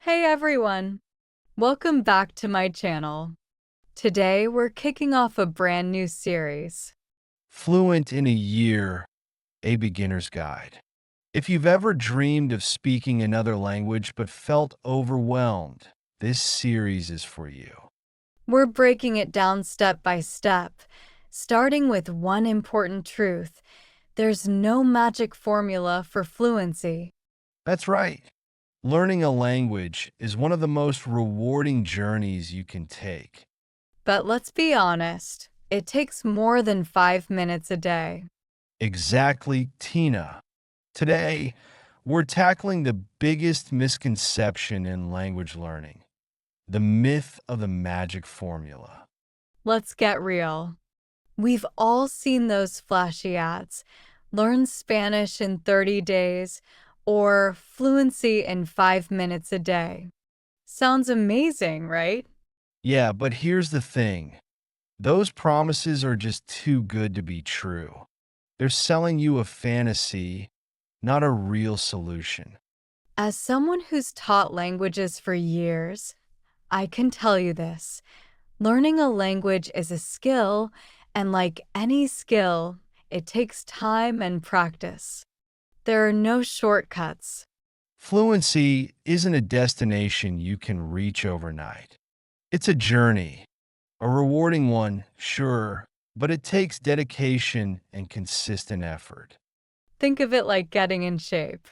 Hey everyone! Welcome back to my channel. Today we're kicking off a brand new series. Fluent in a Year, a beginner's guide. If you've ever dreamed of speaking another language but felt overwhelmed, this series is for you. We're breaking it down step by step, starting with one important truth. There's no magic formula for fluency. That's right. Learning a language is one of the most rewarding journeys you can take. But let's be honest, it takes more than 5 minutes a day. Exactly, Tina. Today, we're tackling the biggest misconception in language learning, the myth of the magic formula. Let's get real. We've all seen those flashy ads. Learn Spanish in 30 days or fluency in 5 minutes a day. Sounds amazing, right? Yeah, but here's the thing. Those promises are just too good to be true. They're selling you a fantasy, not a real solution. As someone who's taught languages for years, I can tell you this. Learning a language is a skill, and like any skill, it takes time and practice. There are no shortcuts. Fluency isn't a destination you can reach overnight. It's a journey, a rewarding one, sure, but it takes dedication and consistent effort. Think of it like getting in shape.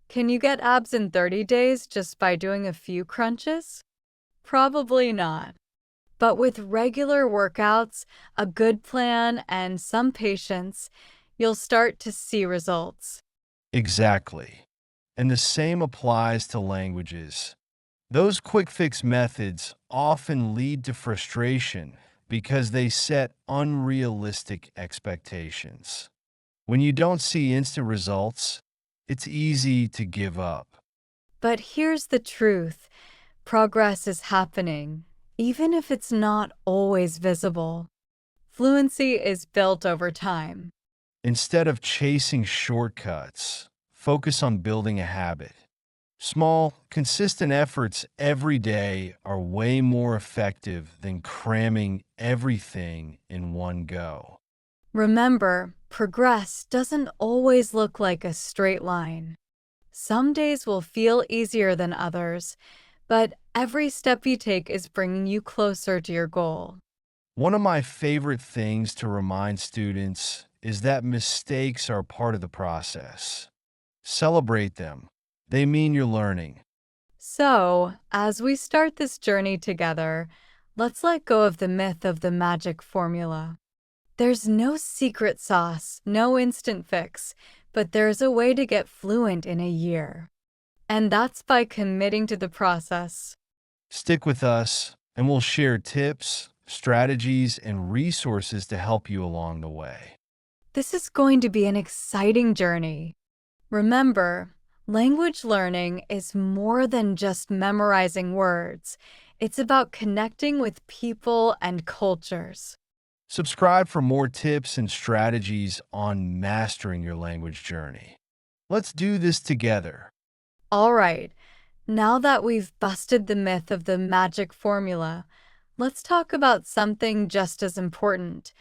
Can you get abs in 30 days just by doing a few crunches? Probably not. But with regular workouts, a good plan, and some patience, you'll start to see results. Exactly. And the same applies to languages. Those quick fix methods often lead to frustration because they set unrealistic expectations. When you don't see instant results, it's easy to give up. But here's the truth. Progress is happening, even if it's not always visible. Fluency is built over time. Instead of chasing shortcuts, focus on building a habit. Small, consistent efforts every day are way more effective than cramming everything in one go. Remember, progress doesn't always look like a straight line. Some days will feel easier than others, but every step you take is bringing you closer to your goal. One of my favorite things to remind students is that mistakes are part of the process. Celebrate them. They mean you're learning. So, as we start this journey together, let's let go of the myth of the magic formula. There's no secret sauce, no instant fix, but there's a way to get fluent in a year. And that's by committing to the process. Stick with us, and we'll share tips, strategies, and resources to help you along the way. This is going to be an exciting journey. Remember, language learning is more than just memorizing words. It's about connecting with people and cultures. Subscribe for more tips and strategies on mastering your language journey. Let's do this together. All right, now that we've busted the myth of the magic formula, let's talk about something just as important,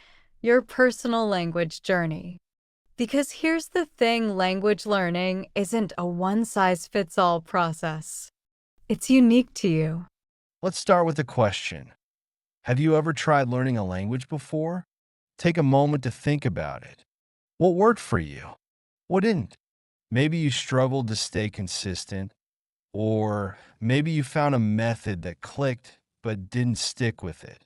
your personal language journey. Because here's the thing, language learning isn't a one-size-fits-all process. It's unique to you. Let's start with a question. Have you ever tried learning a language before? Take a moment to think about it. What worked for you? What didn't? Maybe you struggled to stay consistent, or maybe you found a method that clicked but didn't stick with it.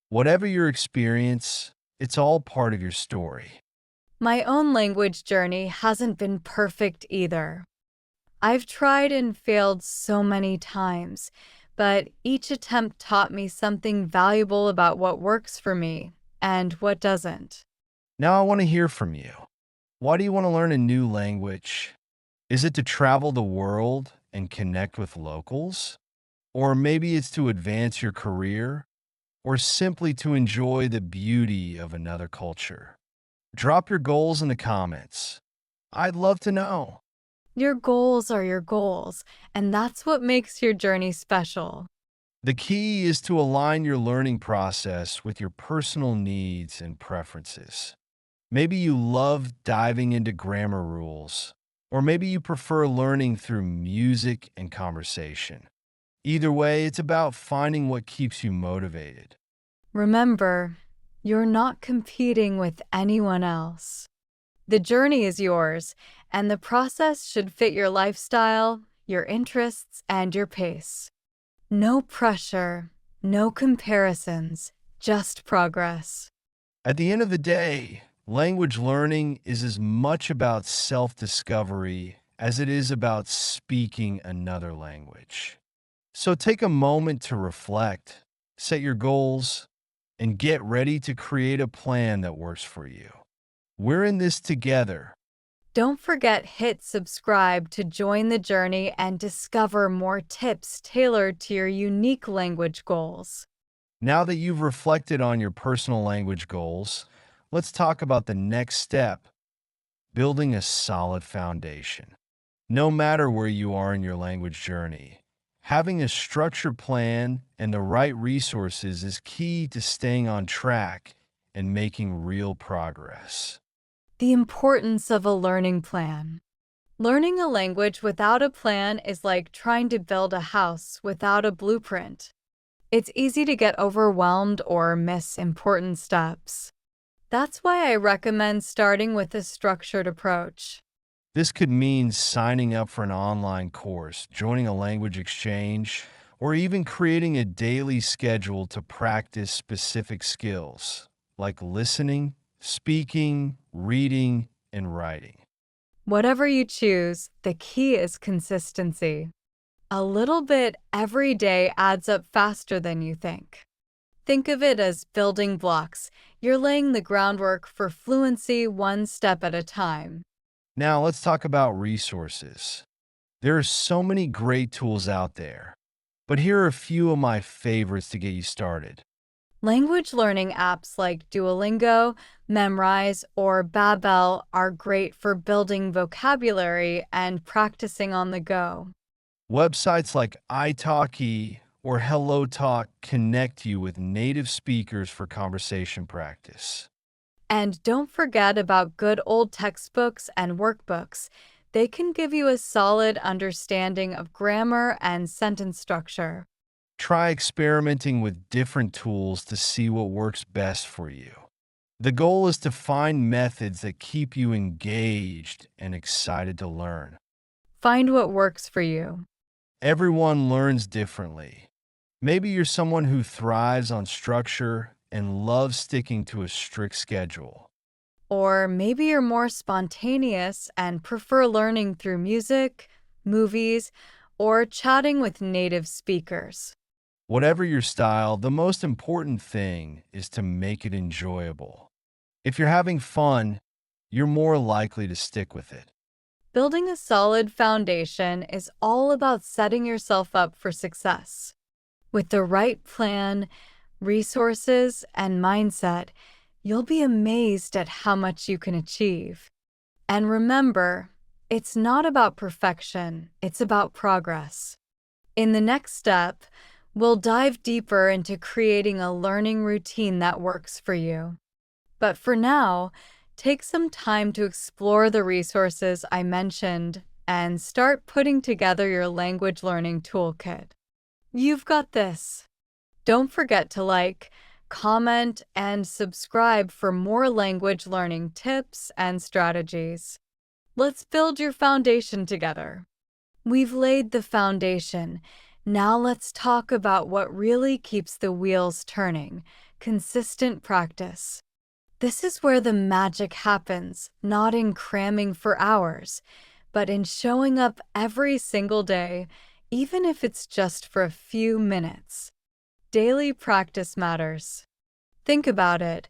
Whatever your experience, it's all part of your story. My own language journey hasn't been perfect either. I've tried and failed so many times, but each attempt taught me something valuable about what works for me and what doesn't. Now I want to hear from you. Why do you want to learn a new language? Is it to travel the world and connect with locals? Or maybe it's to advance your career? Or simply to enjoy the beauty of another culture? Drop your goals in the comments. I'd love to know. Your goals are your goals, and that's what makes your journey special. The key is to align your learning process with your personal needs and preferences. Maybe you love diving into grammar rules, or maybe you prefer learning through music and conversation. Either way, it's about finding what keeps you motivated. Remember, you're not competing with anyone else. The journey is yours, and the process should fit your lifestyle, your interests, and your pace. No pressure, no comparisons, just progress. At the end of the day, language learning is as much about self discovery as it is about speaking another language. So take a moment to reflect, set your goals, and get ready to create a plan that works for you. We're in this together. Don't forget hit subscribe to join the journey and discover more tips tailored to your unique language goals. Now that you've reflected on your personal language goals, let's talk about the next step, building a solid foundation. No matter where you are in your language journey, having a structured plan and the right resources is key to staying on track and making real progress. The importance of a learning plan. Learning a language without a plan is like trying to build a house without a blueprint. It's easy to get overwhelmed or miss important steps. That's why I recommend starting with a structured approach. This could mean signing up for an online course, joining a language exchange, or even creating a daily schedule to practice specific skills like listening, speaking, reading, and writing. Whatever you choose, the key is consistency. A little bit every day adds up faster than you think. Think of it as building blocks. You're laying the groundwork for fluency one step at a time. Now, let's talk about resources. There are so many great tools out there, but here are a few of my favorites to get you started. Language learning apps like Duolingo, Memrise, or Babbel are great for building vocabulary and practicing on the go. Websites like italki or HelloTalk connect you with native speakers for conversation practice. And don't forget about good old textbooks and workbooks. They can give you a solid understanding of grammar and sentence structure. Try experimenting with different tools to see what works best for you. The goal is to find methods that keep you engaged and excited to learn. Find what works for you. Everyone learns differently. Maybe you're someone who thrives on structure and loves sticking to a strict schedule. Or maybe you're more spontaneous and prefer learning through music, movies, or chatting with native speakers. Whatever your style, the most important thing is to make it enjoyable. If you're having fun, you're more likely to stick with it. Building a solid foundation is all about setting yourself up for success. With the right plan, resources, and mindset, you'll be amazed at how much you can achieve. And remember, it's not about perfection, it's about progress. In the next step, we'll dive deeper into creating a learning routine that works for you. But for now, take some time to explore the resources I mentioned and start putting together your language learning toolkit. You've got this. Don't forget to like, comment, and subscribe for more language learning tips and strategies. Let's build your foundation together. We've laid the foundation. Now let's talk about what really keeps the wheels turning: consistent practice. This is where the magic happens, not in cramming for hours, but in showing up every single day, even if it's just for a few minutes. Daily practice matters. Think about it.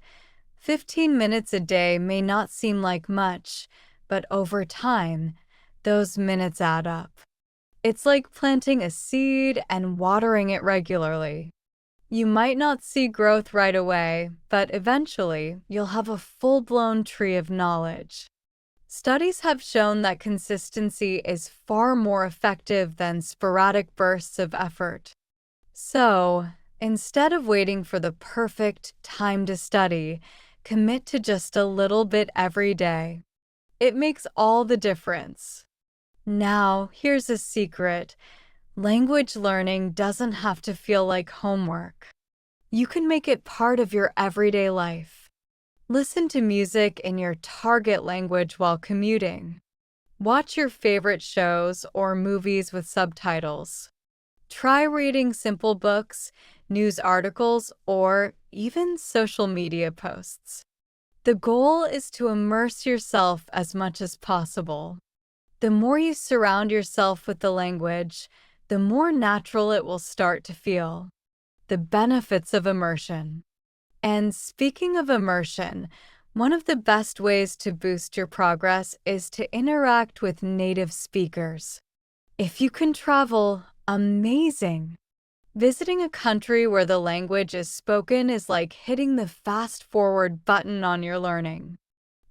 15 minutes a day may not seem like much, but over time, those minutes add up. It's like planting a seed and watering it regularly. You might not see growth right away, but eventually you'll have a full-blown tree of knowledge. Studies have shown that consistency is far more effective than sporadic bursts of effort. So, instead of waiting for the perfect time to study, commit to just a little bit every day. It makes all the difference. Now, here's a secret. Language learning doesn't have to feel like homework. You can make it part of your everyday life. Listen to music in your target language while commuting. Watch your favorite shows or movies with subtitles. Try reading simple books, news articles, or even social media posts. The goal is to immerse yourself as much as possible. The more you surround yourself with the language, the more natural it will start to feel. The benefits of immersion. And speaking of immersion, one of the best ways to boost your progress is to interact with native speakers. If you can travel, amazing! Visiting a country where the language is spoken is like hitting the fast-forward button on your learning.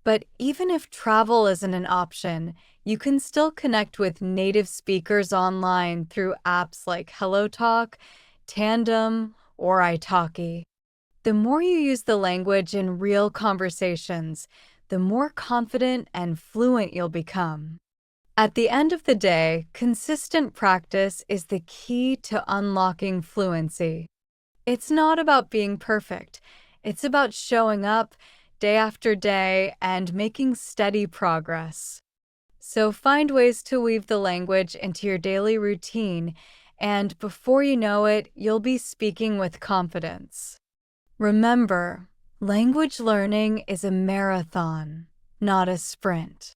But even if travel isn't an option, you can still connect with native speakers online through apps like HelloTalk, Tandem, or italki. The more you use the language in real conversations, the more confident and fluent you'll become. At the end of the day, consistent practice is the key to unlocking fluency. It's not about being perfect. It's about showing up day after day and making steady progress. So find ways to weave the language into your daily routine, and before you know it, you'll be speaking with confidence. Remember, language learning is a marathon, not a sprint.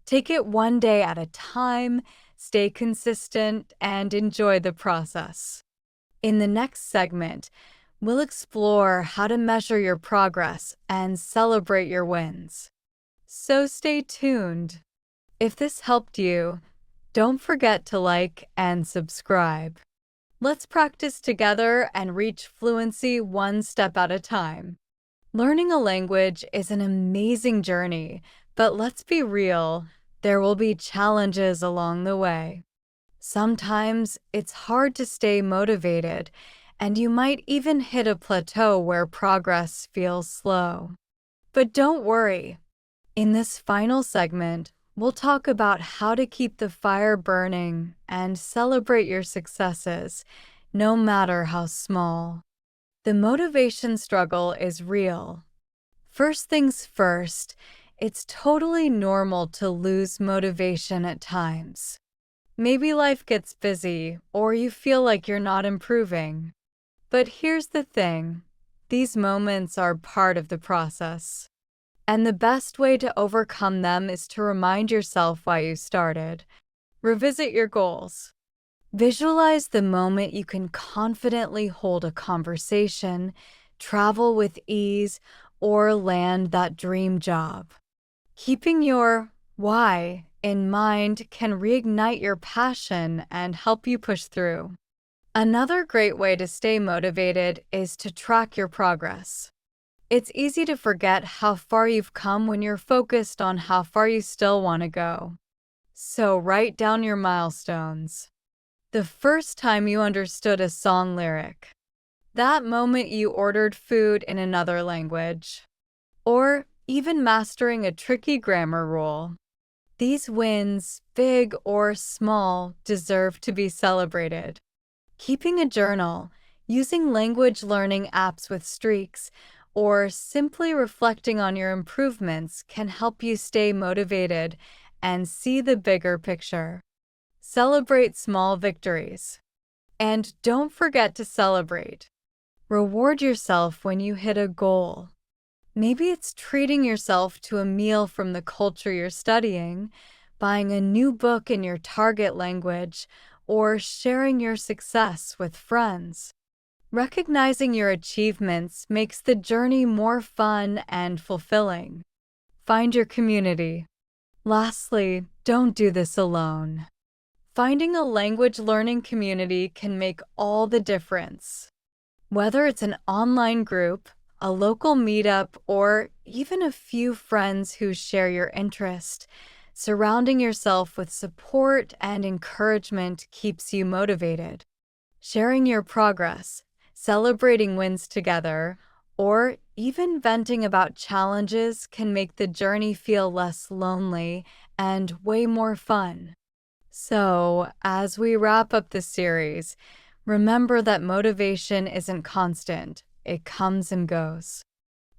Take it one day at a time, stay consistent, and enjoy the process. In the next segment, we'll explore how to measure your progress and celebrate your wins. So stay tuned. If this helped you, don't forget to like and subscribe. Let's practice together and reach fluency one step at a time. Learning a language is an amazing journey, but let's be real, there will be challenges along the way. Sometimes it's hard to stay motivated, and you might even hit a plateau where progress feels slow. But don't worry. In this final segment, we'll talk about how to keep the fire burning and celebrate your successes, no matter how small. The motivation struggle is real. First things first, it's totally normal to lose motivation at times. Maybe life gets busy, or you feel like you're not improving. But here's the thing, these moments are part of the process. And the best way to overcome them is to remind yourself why you started. Revisit your goals. Visualize the moment you can confidently hold a conversation, travel with ease, or land that dream job. Keeping your why in mind can reignite your passion and help you push through. Another great way to stay motivated is to track your progress. It's easy to forget how far you've come when you're focused on how far you still want to go. So write down your milestones. The first time you understood a song lyric. That moment you ordered food in another language. Or even mastering a tricky grammar rule. These wins, big or small, deserve to be celebrated. Keeping a journal, using language learning apps with streaks, or simply reflecting on your improvements can help you stay motivated and see the bigger picture. Celebrate small victories. And don't forget to celebrate. Reward yourself when you hit a goal. Maybe it's treating yourself to a meal from the culture you're studying, buying a new book in your target language, or sharing your success with friends. Recognizing your achievements makes the journey more fun and fulfilling. Find your community. Lastly, don't do this alone. Finding a language learning community can make all the difference. Whether it's an online group, a local meetup, or even a few friends who share your interest. Surrounding yourself with support and encouragement keeps you motivated. Sharing your progress, celebrating wins together, or even venting about challenges can make the journey feel less lonely and way more fun. So, as we wrap up the series, remember that motivation isn't constant, it comes and goes.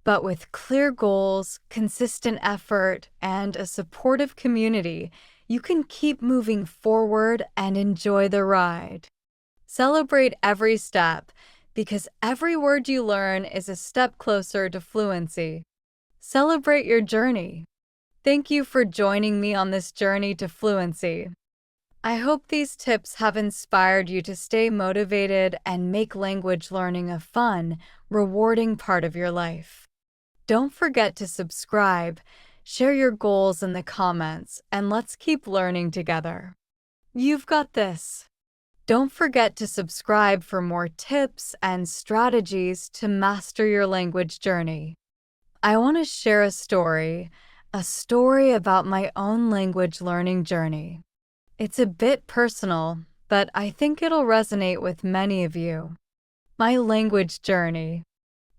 But with clear goals, consistent effort, and a supportive community, you can keep moving forward and enjoy the ride. Celebrate every step, because every word you learn is a step closer to fluency. Celebrate your journey. Thank you for joining me on this journey to fluency. I hope these tips have inspired you to stay motivated and make language learning a fun, rewarding part of your life. Don't forget to subscribe, share your goals in the comments, and let's keep learning together. You've got this. Don't forget to subscribe for more tips and strategies to master your language journey. I want to share a story about my own language learning journey. It's a bit personal, but I think it'll resonate with many of you. My language journey.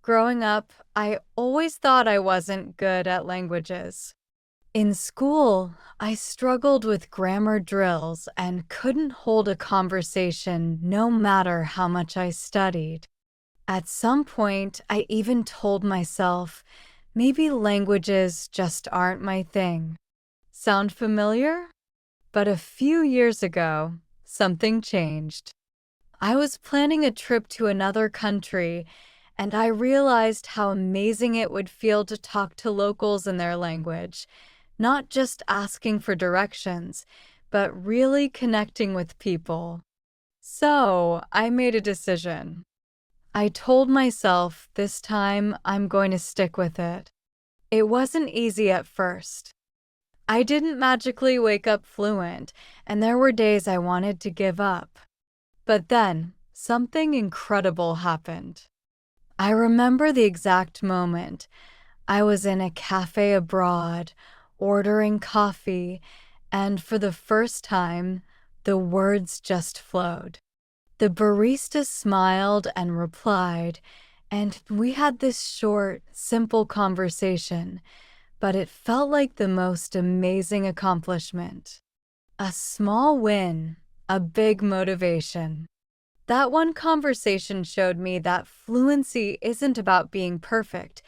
Growing up, I always thought I wasn't good at languages. In school, I struggled with grammar drills and couldn't hold a conversation no matter how much I studied. At some point, I even told myself, maybe languages just aren't my thing. Sound familiar? But a few years ago, something changed. I was planning a trip to another country, and I realized how amazing it would feel to talk to locals in their language, not just asking for directions, but really connecting with people. So I made a decision. I told myself this time I'm going to stick with it. It wasn't easy at first. I didn't magically wake up fluent, and there were days I wanted to give up. But then, something incredible happened. I remember the exact moment. I was in a cafe abroad, ordering coffee, and for the first time, the words just flowed. The barista smiled and replied, and we had this short, simple conversation, but it felt like the most amazing accomplishment. A small win, a big motivation. That one conversation showed me that fluency isn't about being perfect.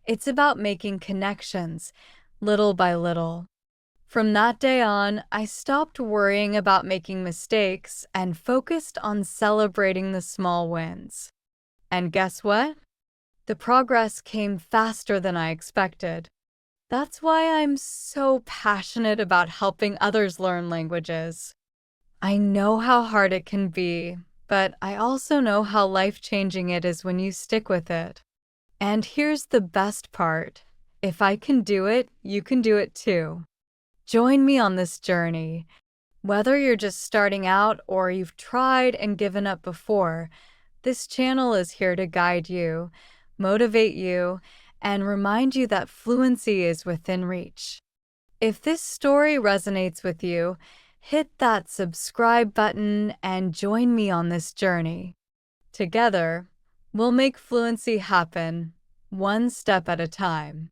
It's about making connections, little by little. From that day on, I stopped worrying about making mistakes and focused on celebrating the small wins. And guess what? The progress came faster than I expected. That's why I'm so passionate about helping others learn languages. I know how hard it can be, but I also know how life-changing it is when you stick with it. And here's the best part. If I can do it, you can do it too. Join me on this journey. Whether you're just starting out or you've tried and given up before, this channel is here to guide you, motivate you, and remind you that fluency is within reach. If this story resonates with you, hit that subscribe button and join me on this journey. Together, we'll make fluency happen, one step at a time.